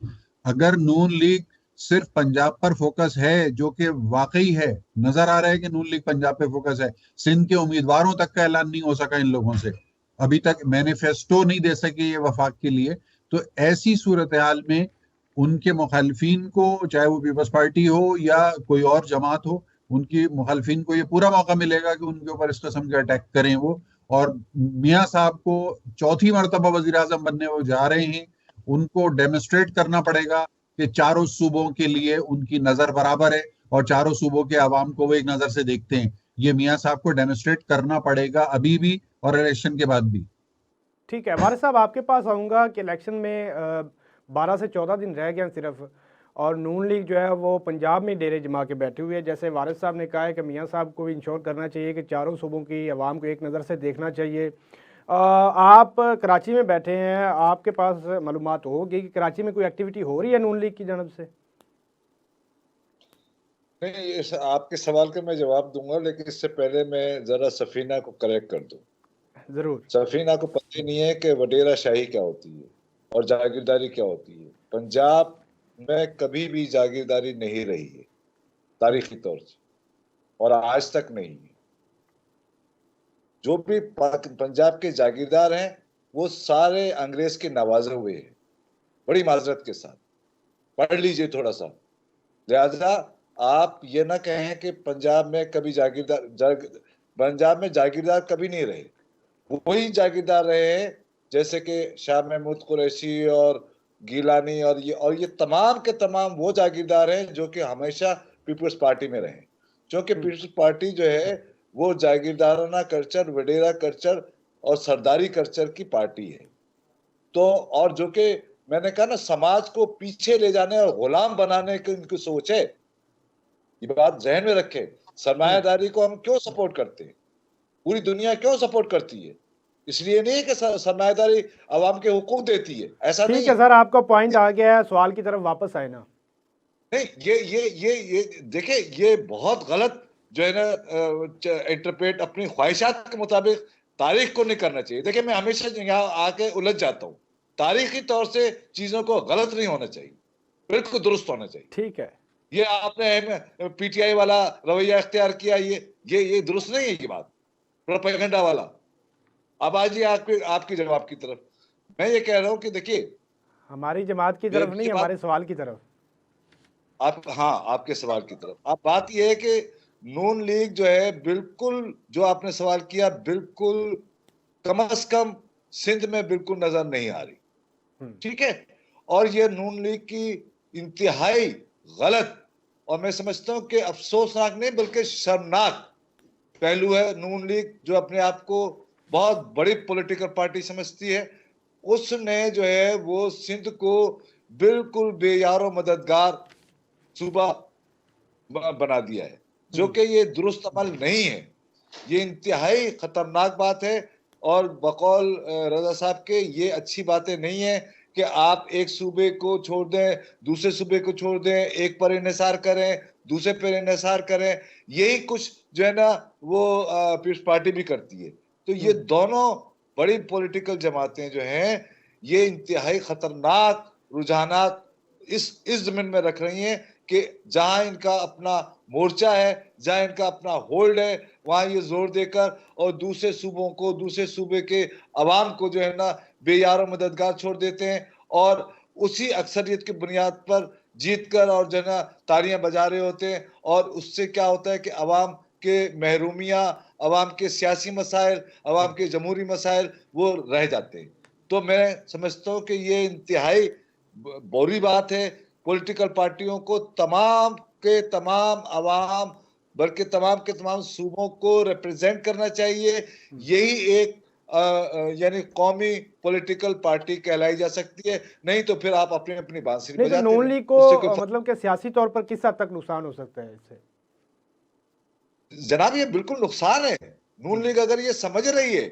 अगर नून लीग सिर्फ पंजाब पर फोकस है, जो कि वाकई है, नजर आ रहा है कि नून लीग पंजाब पे फोकस है, सिंध के उम्मीदवारों तक का ऐलान नहीं हो सका इन लोगों से, अभी तक मैनिफेस्टो नहीं दे सके ये वफाक के लिए, तो ऐसी सूरत हाल में उनके मुखालिफिन को, चाहे वो पीपल्स पार्टी हो या कोई और जमात हो, उनकी मुखालिफिन को ये पूरा मौका मिलेगा कि उनके ऊपर इस किस्म के अटैक करें वो। और मियाँ साहब को चौथी मरतबा वजीर आजम बनने वो जा रहे हैं, उनको डेमोन्स्ट्रेट करना पड़ेगा कि चारों सूबों के लिए उनकी नजर बराबर है और चारों सूबों के आवाम को वो एक नजर से देखते हैं। ये मियाँ साहब को डेमोन्स्ट्रेट करना पड़ेगा अभी भी और इलेक्शन के बाद भी। ठीक है वारिस साहब, आपके पास आऊँगा कि इलेक्शन में 12 से 14 दिन रह गए सिर्फ, और नून लीग जो है वो पंजाब में डेरे जमा के बैठी हुई है। जैसे वारिस साहब ने कहा है कि मियाँ साहब को भी इंश्योर करना चाहिए कि चारों सूबों की आवाम को एक नज़र से देखना चाहिए। आप कराची में बैठे हैं, आपके पास मालूमात होगी कि कराची में कोई एक्टिविटी हो रही है नून लीग की जानब से? नहीं, इस आपके सवाल का मैं जवाब दूंगा, लेकिन इससे पहले मैं जरा सफीना को करेक्ट कर दूं। जरूर। सफीना को पता ही नहीं है कि वडेरा शाही क्या होती है। और जागीरदारी क्या होती है। पंजाब में कभी भी जागीरदारी नहीं रही है तारीखी तौर से, और आज तक नहीं है। जो भी पंजाब के जागीरदार हैं वो सारे अंग्रेज के नवाजे हुए हैं, बड़ी माजरत के साथ, पढ़ लीजिए थोड़ा सा। लिहाजा आप ये ना कहें कि पंजाब में कभी पंजाब में जागीरदार कभी नहीं रहे। वही जागीरदार रहे हैं जैसे कि शाह महमूद कुरैशी और गीलानी, और ये तमाम के तमाम वो जागीरदार हैं जो कि हमेशा पीपल्स पार्टी में रहे, क्योंकि पीपल्स पार्टी जो है वो जागीरदाराना कल्चर, वडेरा कल्चर और सरदारी कल्चर की पार्टी है। तो और जो कि मैंने कहा ना, समाज को पीछे ले जाने और गुलाम बनाने की उनकी सोच है। ये बात ध्यान में रखें। सरमायादारी को हम क्यों सपोर्ट करते हैं, पूरी दुनिया क्यों सपोर्ट करती है? इसलिए नहीं कि सरमायादारी आवाम के हुकूक देती है, ऐसा नहीं ठीक है सर, आपका पॉइंट आ गया है, सवाल की तरफ वापस आए ना। नहीं, ये देखिए, ये बहुत गलत जो है ना इंटरप्रेट अपनी ख्वाहिशात के मुताबिक तारीख को नहीं करना चाहिए। देखिए, मैं हमेशा यहाँ आके उलझ जाता हूँ। तारीखी तौर से चीजों को गलत नहीं होना चाहिए, बिल्कुल दुरुस्त होना चाहिए। ठीक है, ये आपने पीटीआई वाला रवैया इख्तियार किया, ये दुरुस्त नहीं है, ये बात प्रोपेगेंडा वाला। अब आइए आपकी जवाब की तरफ। मैं ये कह रहा हूं कि देखिए, हमारी जमात की तरफ नहीं, हमारे सवाल की तरफ। आपके सवाल की तरफ। अब बात यह है कि नून लीग जो है, बिल्कुल जो आपने सवाल किया, बिल्कुल कम से कम सिंध में बिल्कुल नजर नहीं आ रही। ठीक है, और ये नून लीग की इंतहाई गलत, और मैं समझता हूं कि अफसोसनाक नहीं बल्कि शर्मनाक पहलू है। नून लीग जो अपने आप को बहुत बड़ी पॉलिटिकल पार्टी समझती है, उसने जो है वो सिंध को बिल्कुल बेयारो मददगार सूबा बना दिया है, जो कि ये दुरुस्त अमल नहीं है। ये इंतहाई खतरनाक बात है, और बकौल रजा साहब के ये अच्छी बातें नहीं है कि आप एक सूबे को छोड़ दें, दूसरे सूबे को छोड़ दें, एक पर इन्हिसार करें, दूसरे पर इन्हिसार करें। यही कुछ जो है ना वो पीपल्स पार्टी भी करती है। तो ये दोनों बड़ी पॉलिटिकल जमातें जो हैं, ये इंतहाई खतरनाक रुझानात इस जमीन में रख रही हैं कि जहां इनका अपना मोर्चा है, जहां इनका अपना होल्ड है, वहां ये जोर देकर और दूसरे सूबों को, दूसरे सूबे के अवाम को जो है ना बेयारो मददगार छोड़ देते हैं, और उसी अक्सरियत की बुनियाद पर जीत कर और जो है ना तालियां बजा रहे होते हैं। और उससे क्या होता है कि अवाम के महरूमियां, अवाम के सियासी मसाइल, अवाम के जमहूरी मसाइल वो रह जाते हैं। तो मैं समझता हूँ कि ये इंतहाई बुरी बात है। पॉलिटिकल पार्टियों को तमाम के तमाम अवाम, बल्कि तमाम के तमाम सूबों को रिप्रेजेंट करना चाहिए। यही एक यानी कौमी पॉलिटिकल पार्टी कहलाई जा सकती है। नहीं तो फिर आप अपनी अपनी बांसुरी नहीं, तो बजाते नून हैं। लीग को मतलब कि सियासी तौर पर किस हद तक नुकसान हो सकता है इससे? जनाब, ये बिल्कुल नुकसान है। नून लीग अगर ये समझ रही है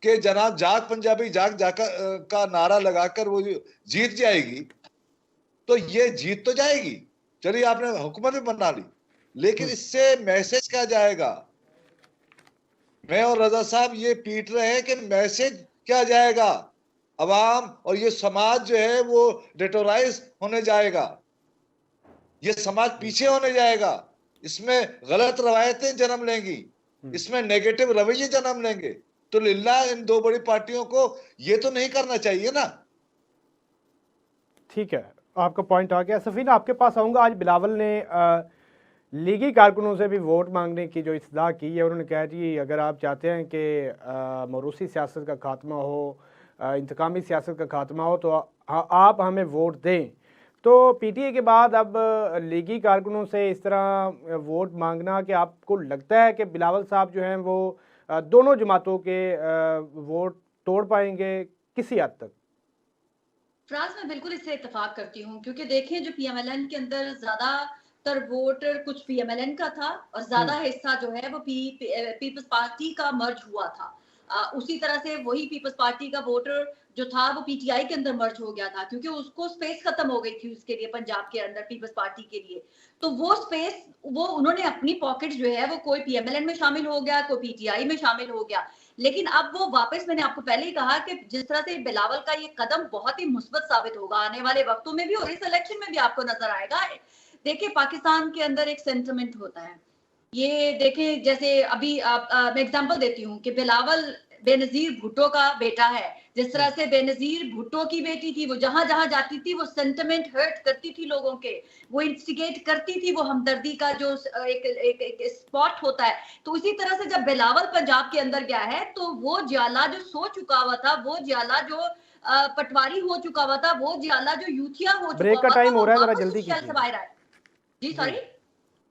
कि जनाब जाग पंजाबी जाग का नारा लगाकर वो जीत जाएगी, तो ये जीत तो जाएगी। चलिए, आपने हुकूमत भी बना ली, लेकिन इससे मैसेज क्या जाएगा? मैं और रजा साहब ये पीट रहे हैं कि मैसेज क्या जाएगा? अवाम और ये समाज जो है वो डेटोराइज होने जाएगा, ये समाज पीछे होने जाएगा, इसमें गलत रवायतें जन्म लेंगी, इसमें नेगेटिव रवैये जन्म लेंगे। तो लिल्लाह इन दो बड़ी पार्टियों को ये तो नहीं करना चाहिए ना। ठीक है, आपका पॉइंट आ गया। सफीना, आपके पास आऊँगा। आज बिलावल ने लीगी कारकुनों से भी वोट मांगने की जो इस्तदा की है, उन्होंने कहा जी अगर आप चाहते हैं कि मौरूसी सियासत का खात्मा हो, इंतकामी सियासत का खात्मा हो, तो आप हमें वोट दें। तो पीटीए के बाद अब लीगी कारकुनों से इस तरह वोट मांगना, कि आपको लगता है कि बिलावल साहब जो हैं वो दोनों जमातों के वोट तोड़ पाएंगे किसी हद तक? फ्रांस में बिल्कुल इससे इत्तेफाक करती हूँ, क्योंकि देखें जो पीएमएलएन के अंदर ज्यादातर वोट कुछ पीएमएलएन का था और ज्यादा हिस्सा जो है वो पीपल्स पार्टी का मर्ज हुआ था। उसी तरह से वही पीपल्स पार्टी का वोटर जो था वो पीटीआई के अंदर मर्ज हो गया था, क्योंकि उसको स्पेस खत्म हो गई थी उसके लिए पंजाब के अंदर पीपल्स पार्टी के लिए। तो वो स्पेस वो उन्होंने अपनी पॉकेट जो है वो कोई पीएमएलएन में शामिल हो गया, कोई पीटीआई में शामिल हो गया, लेकिन अब वो वापस, मैंने आपको पहले ही कहा कि जिस तरह से बिलावल का ये कदम बहुत ही मुस्बत साबित होगा आने वाले वक्तों में भी और इस इलेक्शन में भी आपको नजर आएगा। देखिए पाकिस्तान के अंदर एक सेंटिमेंट होता है, ये देखें जैसे अभी मैं एग्जांपल देती हूँ कि बिलावल बेनजीर भुट्टो का बेटा है, जिस तरह से बेनजीर भुट्टो की बेटी थी, वो जहां जहां जाती थी वो सेंटिमेंट हर्ट करती थी लोगों के, वो इंस्टिगेट करती थी, वो हमदर्दी का जो एक स्पॉट होता है। तो उसी तरह से जब बिलावल पंजाब के अंदर गया है तो वो ज्याला जो सो चुका हुआ था, वो ज्याला जो पटवारी हो चुका हुआ था, वो ज्याला जो यूथिया हो चुका ब्रेक का हुआ था, टाइम हो वो रहा है, जरा वापस जल्दी उस शैल से बाहर आया। जी सॉरी,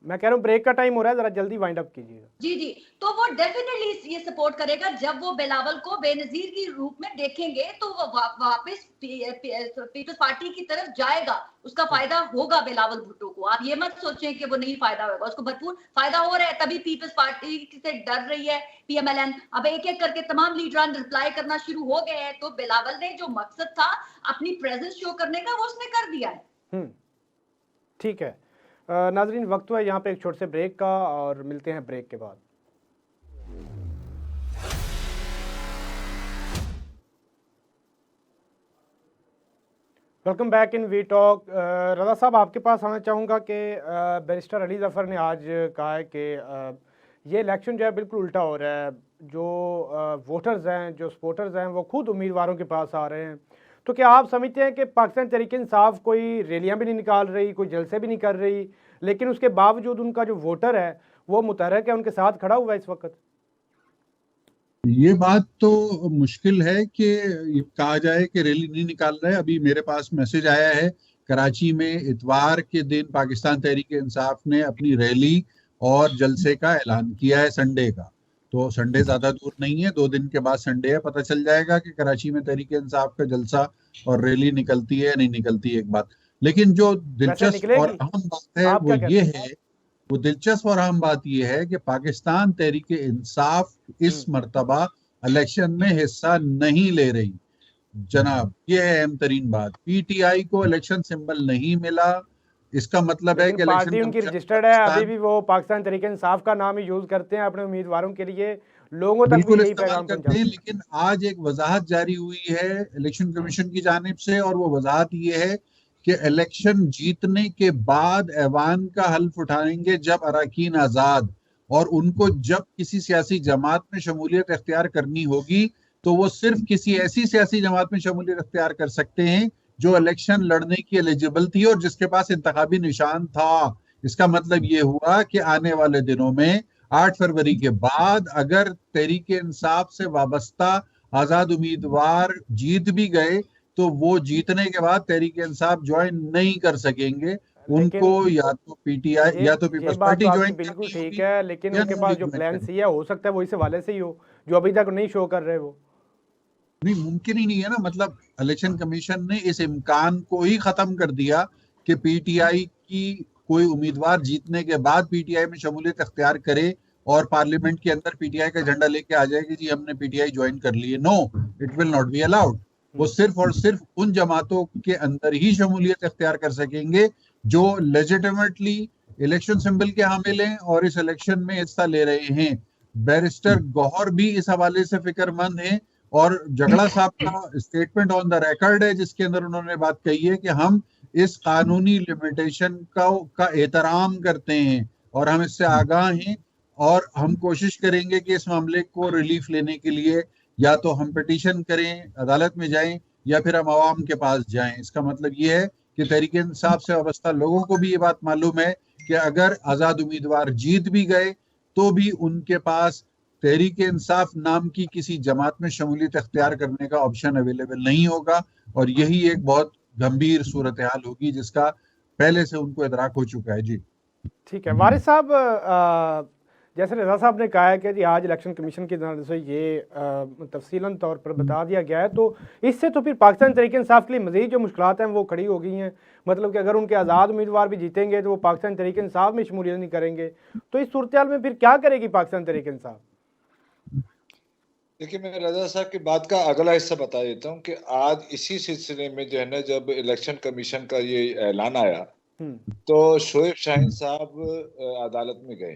मैं कह रहा हूँ ब्रेक का टाइम हो रहा है, जरा जल्दी वाइंड अप कीजिएगा। जी जी, तो वो डेफिनेटली ये सपोर्ट करेगा जब वो बिलावल को बेनजीर की रूप में देखेंगे तो वो वापस पीपल्स पार्टी की तरफ जाएगा, उसका फायदा होगा बिलावल भुट्टो को। आप ये मत सोचें कि वो नहीं फायदा होगा, उसको भरपूर फायदा हो रहा है, तभी पीपल्स पार्टी से डर रही है पीएमएलएन। अब एक एक करके तमाम लीडरान रिप्लाई करना शुरू हो गए हैं, तो बिलावल ने जो मकसद था अपनी प्रेजेंस शो करने का वो उसने कर दिया है। ठीक है नाजरीन, वक्त हुआ यहाँ पे एक छोटे से ब्रेक का और मिलते हैं ब्रेक के बाद। Welcome back in we talk. Raza sahab, आपके पास आना चाहूँगा कि बैरिस्टर अली ज़फ़र ने आज कहा है कि ये इलेक्शन जो है बिल्कुल उल्टा हो रहा है, जो वोटर्स हैं, जो सपोर्टर्स हैं, वो खुद उम्मीदवारों के पास आ रहे हैं। तो क्या आप समझते हैं कि पाकिस्तान तहरीक इंसाफ कोई रैलियां भी नहीं निकाल रही, कोई जलसे भी नहीं कर रही, लेकिन उसके बावजूद उनका जो वोटर है वो मुतहर्रिक है, उनके साथ खड़ा हुआ है इस वक्त? ये बात तो मुश्किल है कि कहा जाए कि रैली नहीं निकाल रहे। अभी मेरे पास मैसेज आया है, कराची में इतवार के दिन पाकिस्तान तहरीक इंसाफ ने अपनी रैली और जलसे का ऐलान किया है संडे का। तो संडे ज्यादा दूर नहीं है, 2 दिन के बाद संडे है, पता चल जाएगा कि कराची में तहरीक इंसाफ का जलसा और रैली निकलती है या नहीं निकलती है एक बात। लेकिन जो दिलचस्प और अहम बात है वो ये है, वो दिलचस्प और अहम बात यह है कि पाकिस्तान तहरीक इंसाफ इस मर्तबा इलेक्शन में हिस्सा नहीं ले रही जनाब। ये है अहम तरीन बात। पीटीआई को इलेक्शन सिंबल नहीं मिला, इसका मतलब है कि पार्टी उनकी रजिस्टर्ड है, अभी भी वो पाकिस्तान तहरीक इंसाफ का नाम ही यूज करते हैं अपने उम्मीदवारों के लिए, लोगों तक बिल्कुल यही इस्तेमाल पैगाम करते हैं। लेकिन आज एक वजाहत जारी हुई है इलेक्शन कमीशन की जानिब से, और वो वजाहत ये है कि इलेक्शन जीतने के बाद ऐवान का हल्फ उठाएंगे जब अरकान आजाद, और उनको जब किसी सियासी जमात में शमूलियत इख्तियार करनी होगी तो वो सिर्फ किसी ऐसी सियासी जमात में शमूलियत इख्तियार कर सकते हैं जो इलेक्शन लड़ने की एलिजिबल थी और जिसके पास इंतखाबी निशान था। इसका मतलब ये हुआ कि आने वाले दिनों में 8 फरवरी के बाद अगर तहरीक इंसाफ से वाबस्ता आजाद उम्मीदवार जीत भी गए तो वो जीतने के बाद तहरीक इंसाफ ज्वाइन नहीं कर सकेंगे, उनको या तो पीटीआई या तो पीपल्स पार्टी ज्वाइन। बिल्कुल ठीक है, लेकिन उनके पास जो प्लान सी है हो सकता है वो इस हवाले से ही हो जो अभी तक नहीं शो कर रहे। वो नहीं, मुमकिन ही नहीं है ना। मतलब इलेक्शन कमीशन ने इस इम्कान को ही खत्म कर दिया कि पीटीआई की कोई उम्मीदवार जीतने के बाद पीटीआई में शमूलियत इख्तियार करे और पार्लियामेंट के अंदर पीटीआई का झंडा लेके आ जाए कि जी हमने पीटीआई ज्वाइन कर ली है। No, it will not be allowed. वो सिर्फ और सिर्फ उन जमातों के अंदर ही शमूलियत इख्तियार कर सकेंगे जो लेजिटिमेटली इलेक्शन सिंबल के हामिल हैं और इस इलेक्शन में हिस्सा ले रहे हैं। बैरिस्टर गौहर भी इस हवाले से फिक्रमंद हैं और झगड़ा साहब का स्टेटमेंट ऑन द रिकॉर्ड है जिसके अंदर उन्होंने बात कही है कि हम इस कानूनी लिमिटेशन का एहतराम करते हैं और हम इससे आगाह हैं और हम कोशिश करेंगे कि इस मामले को रिलीफ लेने के लिए या तो हम पिटीशन करें, अदालत में जाएं, या फिर हम आवाम के पास जाएं। इसका मतलब ये है कि तहरीक इंसाफ से वाबस्ता लोगों को भी ये बात मालूम है कि अगर आजाद उम्मीदवार जीत भी गए तो भी उनके पास तहरीक इंसाफ नाम की किसी जमात में शमूलियत इख्तियार करने का ऑप्शन अवेलेबल नहीं होगा, और यही एक बहुत गंभीर सूरत हाल होगी जिसका पहले से उनको इदराक हो चुका है। जी ठीक है वारिस साहब, जैसे रज़ा साहब ने कहा है कि जी आज इलेक्शन कमीशन की तरफ से ये तफसीलन तौर पर बता दिया गया है, तो इससे तो फिर पाकिस्तान तहरीक इंसाफ के लिए मज़ीद जो मुश्किलात हैं वो खड़ी हो गई हैं। मतलब कि अगर उनके आज़ाद उम्मीदवार भी जीतेंगे तो वो पाकिस्तान तहरीक इंसाफ में शमूलियत नहीं करेंगे, तो इस सूरत हाल में फिर क्या करेगी पाकिस्तान तहरीक इंसाफ? देखिए, मैं रजा साहब की बात का अगला हिस्सा बता देता हूँ कि आज इसी सिलसिले में जो है ना, जब इलेक्शन कमीशन का ये ऐलान आया तो शोएब शाहीन साहब अदालत में गए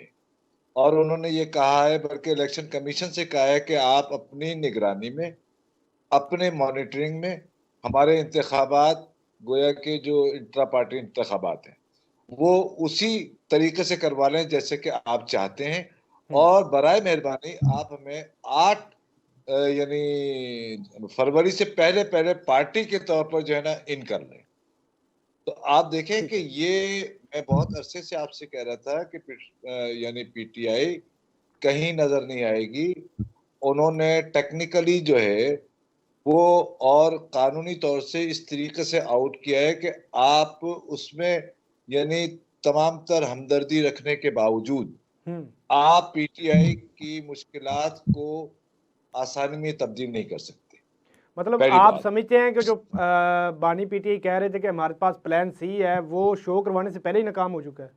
और उन्होंने ये कहा है, बल्कि इलेक्शन कमीशन से कहा है कि आप अपनी निगरानी में, अपने मॉनिटरिंग में हमारे इंतखाबात, गोया के जो इंट्रा पार्टी इंतखाबात हैं, वो उसी तरीके से करवा लें जैसे कि आप चाहते हैं। और बराए मेहरबानी आप हमें 8 यानी फरवरी से पहले पहले पार्टी के तौर पर जो है ना इन कर लें। तो आप देखें कि ये मैं बहुत अरसे से आपसे कह रहा था कि यानी पीटीआई कहीं नजर नहीं आएगी। उन्होंने टेक्निकली जो है वो और कानूनी तौर से इस तरीके से आउट किया है कि आप उसमें यानी तमाम तर हमदर्दी रखने के बावजूद आप पीटीआई की मुश्किलात को आसानी में तब्दील नहीं कर सकते। मतलब आप समझते हैं कि जो बानी पीटीआई कह रहे थे कि हमारे पास प्लान सी है, वो शो करवाने से पहले ही नाकाम हो चुका है?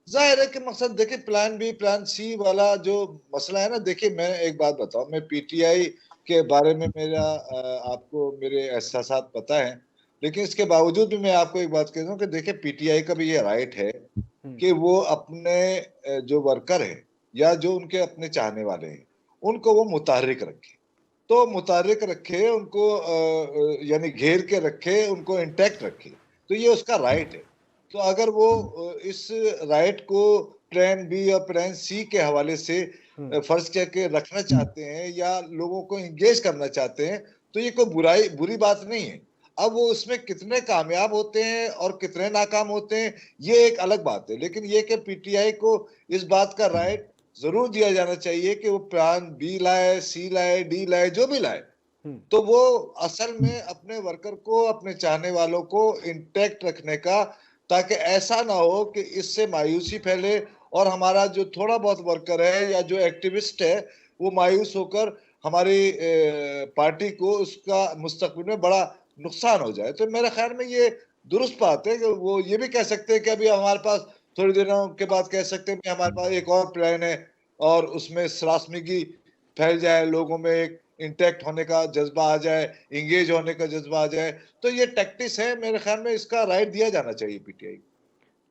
जाहिर है कि मकसद देखिए, प्लान बी प्लान सी वाला जो मसला है ना, देखिए मैं एक बात बताऊं, मैं पीटीआई के बारे में मेरा आपको मेरे एहसासात पता है, लेकिन इसके बावजूद भी मैं आपको एक बात कह दूं कि देखिए पीटीआई का भी ये राइट है कि वो अपने जो वर्कर है या जो उनके अपने चाहने वाले हैं उनको वो मुतहर्रिक रखे, तो मुतहर्रिक रखे, उनको यानी घेर के रखे, उनको इंटैक्ट रखे, तो ये उसका राइट है। तो अगर वो इस राइट को प्लान बी और प्लान सी के हवाले से फर्ज करके रखना चाहते हैं या लोगों को इंगेज करना चाहते हैं, तो ये कोई बुरी बात नहीं है। अब वो उसमें कितने कामयाब होते हैं और कितने नाकाम होते हैं ये एक अलग बात है, लेकिन ये कि पीटीआई को इस बात का राइट जरूर दिया जाना चाहिए कि वो प्लान बी लाए, सी लाए, डी लाए, जो भी लाए, तो वो असल में अपने वर्कर को, अपने चाहने वालों को इंटैक्ट रखने का, ताकि ऐसा ना हो कि इससे मायूसी फैले और हमारा जो थोड़ा बहुत वर्कर है या जो एक्टिविस्ट है वो मायूस होकर हमारी पार्टी को उसका मुस्तकबिल में बड़ा नुकसान हो जाए। तो मेरे ख्याल में ये दुरुस्त बात है कि वो ये भी कह सकते हैं कि अभी हमारे पास थोड़ी दिनों के बाद कह सकते हैं कि हमारे पास एक और प्लान है और उसमें सरासमगी फैल जाए, लोगों में एक इंटैक्ट होने का जज्बा आ जाए, इंगेज होने का जज्बा आ जाए, तो ये टैक्टिस है। मेरे ख्याल में इसका राइट दिया जाना चाहिए पीटीआई को।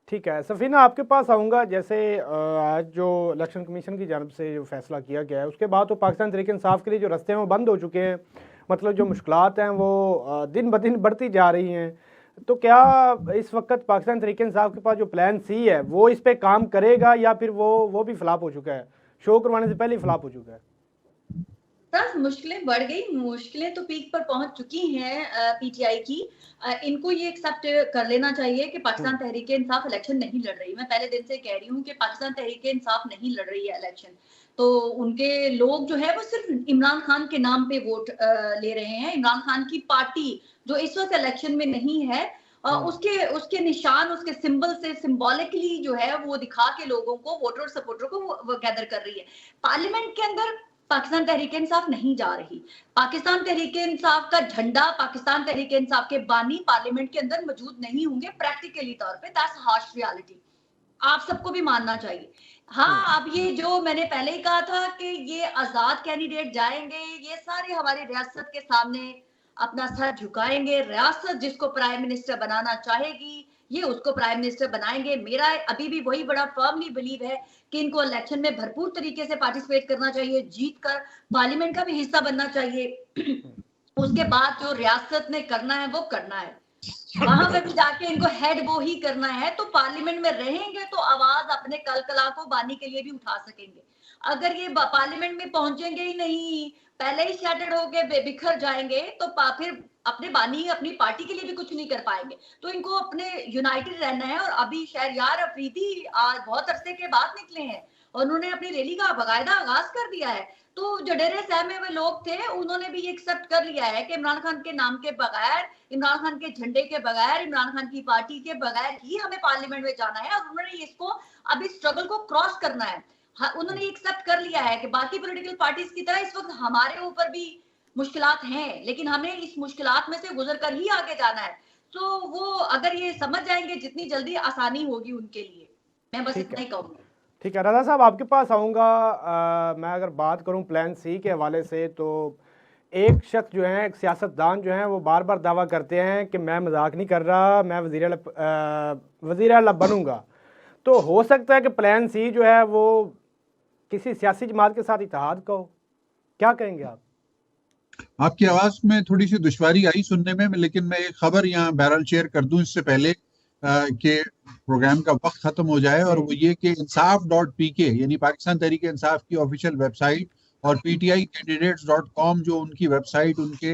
ठीक है सफीना, आपके पास आऊँगा। जैसे आज जो इलेक्शन कमीशन की जानब से जो फैसला किया गया है उसके बाद तो पाकिस्तान तहरीक इंसाफ के लिए जो रास्ते हैं वो बंद हो चुके हैं, मतलब जो मुश्किलात हैं वो दिन ब दिन बढ़ती जा रही हैं। तो क्या इस वक्त पाकिस्तान तहरीक इंसाफ के पास जो प्लान सी है वो इस पे काम करेगा या फिर वो भी फ्लॉप हो चुका है, शो करवाने से पहले ही फ्लॉप हो चुका है? मुश्किलें बढ़ गई, मुश्किलें तो पीक पर पहुंच चुकी हैं पीटीआई की। इनको ये एक्सेप्ट कर लेना चाहिए कि पाकिस्तान तहरीक इंसाफ इलेक्शन नहीं लड़ रही। मैं पहले दिन से कह रही हूँ कि पाकिस्तान तहरीक इंसाफ नहीं लड़ रही है इलेक्शन। तो उनके लोग जो है वो सिर्फ इमरान खान के नाम पे वोट ले रहे हैं। इमरान खान की पार्टी जो इस वक्त इलेक्शन में नहीं है, उसके निशान, उसके सिंबल से सिंबॉलिकली जो है वो दिखा के लोगों को, वोटर सपोर्टर को वो गैदर कर रही है। पार्लियामेंट के अंदर पाकिस्तान तहरीक इंसाफ नहीं जा रही। पाकिस्तान तहरीक इंसाफ का झंडा, पाकिस्तान तहरीक इंसाफ के बानी पार्लियामेंट के अंदर मौजूद नहीं होंगे प्रैक्टिकली तौर पे। दैट्स हार्श रियलिटी, आप सबको भी मानना चाहिए। हाँ, अब ये जो मैंने पहले ही कहा था कि ये आजाद कैंडिडेट जाएंगे, ये सारे हमारी रियासत के सामने अपना सर झुकाएंगे। रियासत जिसको प्राइम मिनिस्टर बनाना चाहेगी ये उसको प्राइम मिनिस्टर बनाएंगे। मेरा अभी भी वही बड़ा फर्मली बिलीव है कि इनको इलेक्शन में भरपूर तरीके से पार्टिसिपेट करना चाहिए, जीतकर पार्लियामेंट का भी हिस्सा बनना चाहिए। उसके बाद जो रियासत ने करना है वो करना है, वहां पे भी जाके इनको हेड वो ही करना है। तो पार्लियामेंट में रहेंगे तो आवाज अपने कलकला को बानी के लिए भी उठा सकेंगे। अगर ये पार्लियामेंट में पहुंचेंगे ही नहीं, पहले ही शैटर्ड होके बिखर जाएंगे, तो फिर अपने बानी, अपनी पार्टी के लिए भी कुछ नहीं कर पाएंगे। तो इनको अपने यूनाइटेड रहना है। और अभी शहरयार अफरीदी आज बहुत अरसे के बाद निकले हैं और उन्होंने अपनी रैली का बाकायदा आगाज कर दिया है। तो जो डेरे सहमे हुए लोग थे उन्होंने भी ये एक्सेप्ट कर लिया है कि इमरान खान के नाम के बगैर, इमरान खान के झंडे के बगैर, इमरान खान की पार्टी के बगैर ही हमें पार्लियामेंट में जाना है। और उन्होंने इसको अभी स्ट्रगल को क्रॉस करना है। उन्होंने एक्सेप्ट कर लिया है कि बाकी पॉलिटिकल पार्टीज की तरह इस वक्त हमारे ऊपर भी मुश्किलात हैं, लेकिन हमें इस मुश्किलात में से गुजर कर ही आगे जाना है। तो वो अगर ये समझ जाएंगे जितनी जल्दी आसानी होगी उनके लिए। मैं बस इतना ही कहूंगी। ठीक है रजा साहब, आपके पास आऊँगा। मैं अगर बात करूँ प्लान सी के हवाले से, तो एक शख्स जो है, एक सियासतदान जो हैं, वो बार बार दावा करते हैं कि मैं मजाक नहीं कर रहा, मैं वज़ीर आला बनूंगा। तो हो सकता है कि प्लान सी जो है वो किसी सियासी जमात के साथ इत्तेहाद का हो। क्या कहेंगे आप? आपकी आवाज में थोड़ी सी दुश्वारी आई सुनने में, लेकिन मैं एक खबर यहाँ बहरहाल शेयर कर दूं इससे पहले कि प्रोग्राम का वक्त खत्म हो जाए, और वो ये कि insaf.pk यानी पाकिस्तान तहरीक इंसाफ की ऑफिशियल वेबसाइट और pticandidates.com जो उनकी वेबसाइट उनके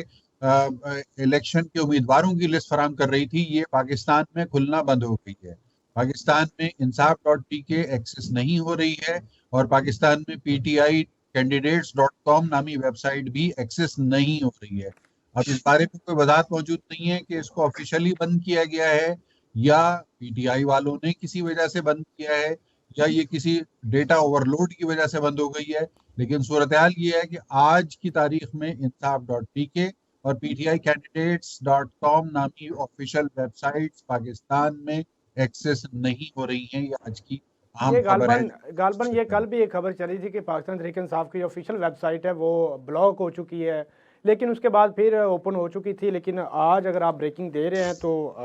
इलेक्शन के उम्मीदवारों की लिस्ट फराम कर रही थी, ये पाकिस्तान में खुलना बंद हो गई है। पाकिस्तान में insaf.pk एक्सेस नहीं हो रही है, और पाकिस्तान में pticandidates.com नामी वेबसाइट भी एक्सेस नहीं हो रही है। अब इस बारे में कोई वजाहत मौजूद नहीं है कि इसको ऑफिशियली बंद किया गया है या पीटीआई वालों ने किसी वजह से बंद किया है, या ये किसी डेटा ओवरलोड की वजह से बंद हो गई है। लेकिन सूरत हाल ये है कि आज की तारीख में insaf.pk और pticandidates.com नामी ऑफिशियल वेबसाइट्स पाकिस्तान में एक्सेस नहीं हो रही हैं। ये आज की ये अहम खबर है। गालबन ये कल भी एक खबर चली थी कि पाकिस्तान तहरीक इंसाफ की ऑफिशियल वेबसाइट है वो ब्लॉक हो चुकी है, लेकिन उसके बाद फिर ओपन हो चुकी थी। लेकिन आज अगर आप ब्रेकिंग दे रहे हैं तो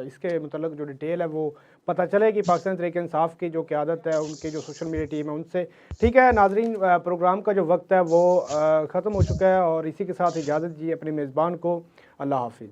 इसके मतलब जो डिटेल है वो पता चलेगी पाकिस्तान तहरीक इंसाफ की जो क़यादत है, उनके जो सोशल मीडिया टीम है उनसे। ठीक है नाजरीन, प्रोग्राम का जो वक्त है वो ख़त्म हो चुका है, और इसी के साथ इजाज़त दीजिए अपने मेज़बान को। अल्लाह हाफिज़।